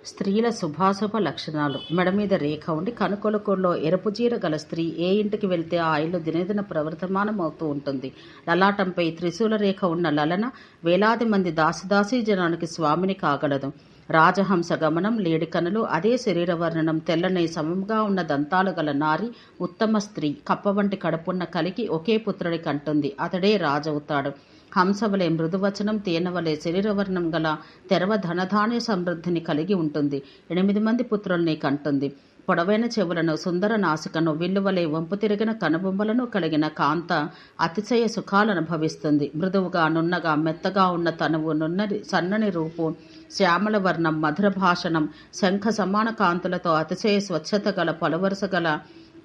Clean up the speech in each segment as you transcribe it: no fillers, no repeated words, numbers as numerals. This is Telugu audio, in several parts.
స్త్రీల శుభాశుభ లక్షణాలు. మెడ మీద రేఖ ఉండి కనుకొలకూరులో ఎరుపు చీర గల స్త్రీ ఏ ఇంటికి వెళ్తే ఆ ఇల్లు దినదిన ప్రవర్తమానమవుతూ ఉంటుంది. లలాటంపై త్రిశూల రేఖ ఉన్న లలన వేలాది మంది దాసదాసీ జనానికి స్వామిని కాగలదు. రాజహంస గమనం, లేడి కనులు, అదే శరీర వర్ణనం, తెల్లని సమంగా ఉన్న దంతాలు గల నారి ఉత్తమ స్త్రీ. కప్ప వంటి కడుపున్న కలికి ఒకే పుత్రుడి కంటుంది. అతడే రాజవుతాడు. హంసవలే మృదువచనం, తేనవలే శరీరవర్ణం గల తెరవ ధనధాన్య సమృద్ధిని కలిగి ఉంటుంది. 8 మంది పుత్రుల్ని కంటుంది. పొడవైన చెవులను, సుందర నాసికను, విల్లువలే వంపు తిరిగిన కనుబొమ్మలను కలిగిన కాంత అతిశయ సుఖాలను భవిస్తుంది. మృదువుగా, నున్నగా, మెత్తగా ఉన్న తనువు, నున్నది సన్నని రూపు, శ్యామల వర్ణం, మధుర భాషణం, శంఖ సమాన కాంతులతో అతిశయ స్వచ్ఛత గల పలువరుస గల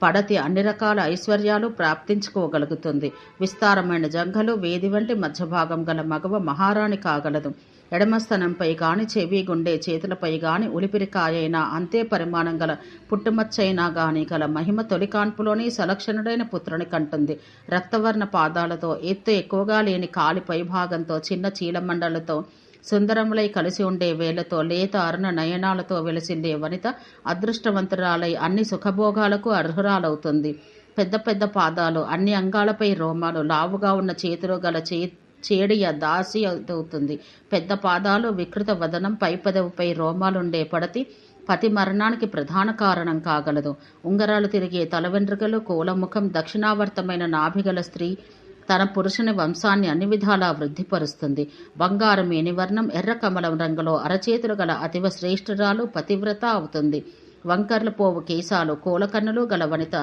పడతి అన్ని రకాల ఐశ్వర్యాలు ప్రాప్తించుకోగలుగుతుంది. విస్తారమైన జంఘలు, వేది వంటి మధ్యభాగం గల మగవ మహారాణి కాగలదు. ఎడమస్తనంపై గాని, చెవి, గుండె, చేతులపై గాని ఉలిపిరికాయైనా, అంతే పరిమాణం గల పుట్టుమచ్చైనా గాని గల మహిమ తొలి కాన్పులోని సలక్షణుడైన పుత్రుని కంటుంది. రక్తవర్ణ పాదాలతో, ఎత్తు ఎక్కువగా లేని కాలి పైభాగంతో, చిన్న చీలమండలతో, సుందరములై కలిసి ఉండే వేళ్లతో, లేత అరుణ నయనాలతో వెలసిల్లే వనిత అదృష్టవంతురాలై అన్ని సుఖభోగాలకు అర్హురాలవుతుంది. పెద్ద పెద్ద పాదాలు, అన్ని అంగాలపై రోమాలు, లావుగా ఉన్న చేతులు గల చేడియ దాసి అవుతుంది. పెద్ద పాదాలు, వికృత వదనం, పై పెదవుపై రోమాలుండే పడతి పతి మరణానికి ప్రధాన కారణం కాగలదు. ఉంగరాలు తిరిగే తల వెంట్రుకలు, కోలముఖం, దక్షిణావర్తమైన నాభిగల స్త్రీ తన పురుషుని వంశాన్ని అన్ని విధాలా వృద్ధిపరుస్తుంది. బంగారం మేనివర్ణం, ఎర్ర కమలం రంగులో అరచేతులు గల అతివ శ్రేష్ఠురాలు పతివ్రత అవుతుంది. వంకర్ల పోవు కేశాలు, కోలకన్నులు గల వనిత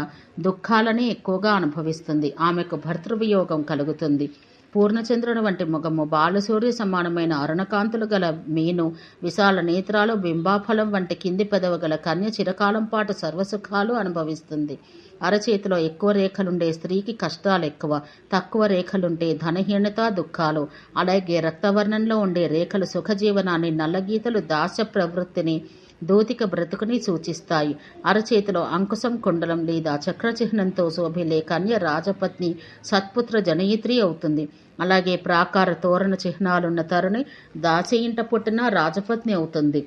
దుఃఖాలని ఎక్కువగా అనుభవిస్తుంది. ఆమెకు భర్తృవియోగం కలుగుతుంది. పూర్ణచంద్రుని వంటి ముఖము, బాలసూర్య సమానమైన అరుణకాంతులు గల మీను, విశాల నేత్రాలు, బింబాఫలం వంటి కింది పెదవు గల కన్య చిరకాలం పాటు సర్వసుఖాలు అనుభవిస్తుంది. అరచేతిలో ఎక్కువ రేఖలుండే స్త్రీకి కష్టాలు ఎక్కువ, తక్కువ రేఖలుంటే ధనహీనత, దుఃఖాలు. అలాగే రక్తవర్ణంలో ఉండే రేఖలు సుఖజీవనాన్ని, నల్లగీతలు దాస్య ప్రవృత్తిని, దూతిక బ్రతుకుని సూచిస్తాయి. అరచేతిలో అంకుశం, కుండలం లేదా చక్రచిహ్నంతో శోభిలే కన్య రాజపత్ని, సత్పుత్ర జనయిత్రి అవుతుంది. అలాగే ప్రాకార తోరణ చిహ్నాలున్న తరుణి దాసి ఇంట పుట్టిన రాజపత్ని అవుతుంది.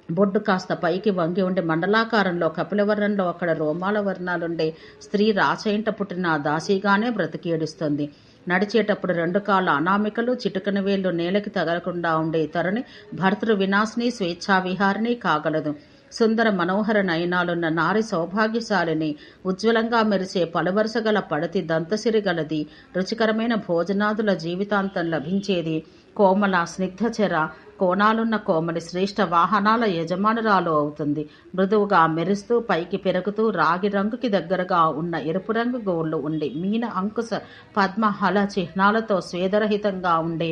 బొడ్డు కాస్త పైకి వంగి ఉండే మండలాకారంలో కపిలవర్ణంలో అక్కడ రోమాల వర్ణాలుండే స్త్రీ రాచయింట పుట్టిన దాసిగానే బ్రతికేడుస్తుంది. నడిచేటప్పుడు 2 కాళ్ళ అనామికలు, చిటుకన వేళ్లు నేలకి తగలకుండా ఉండే తరుణి భర్తృ వినాశిని, స్వేచ్ఛా విహారిణి కాగలదు. సుందర మనోహర నయనాలున్న నారి సౌభాగ్యశాలిని, ఉజ్వలంగా మెరిసే పలువరుస గల పడతి దంతసిరి గలది, రుచికరమైన భోజనాదుల జీవితాంతం లభించేది, కోమల స్నిగ్ధచర కోణాలున్న కోమలి శ్రేష్ఠ వాహనాల యజమానురాలు అవుతుంది. మృదువుగా మెరుస్తూ పైకి పెరుగుతూ రాగి రంగుకి దగ్గరగా ఉన్న ఎరుపు రంగు గోళ్లు ఉండి మీన అంకుశ పద్మ హల చిహ్నాలతో స్వేదరహితంగా ఉండే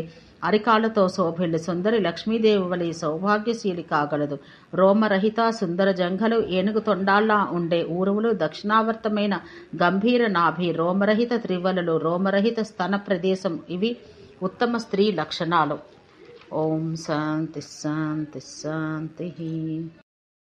అరికాళ్లతో శోభిల్లి సుందరి లక్ష్మీదేవి వలె సౌభాగ్యశీలి కాగలదు. రోమరహిత సుందర జంఘలు, ఏనుగు తొండాల్లా ఉండే ఊరువులు, దక్షిణావర్తమైన గంభీర నాభి, రోమరహిత త్రివలలు, రోమరహిత స్తన ప్రదేశం ఇవి ఉత్తమ స్త్రీ లక్షణాలు. ఓం శాంతి శాంతి శాంతి.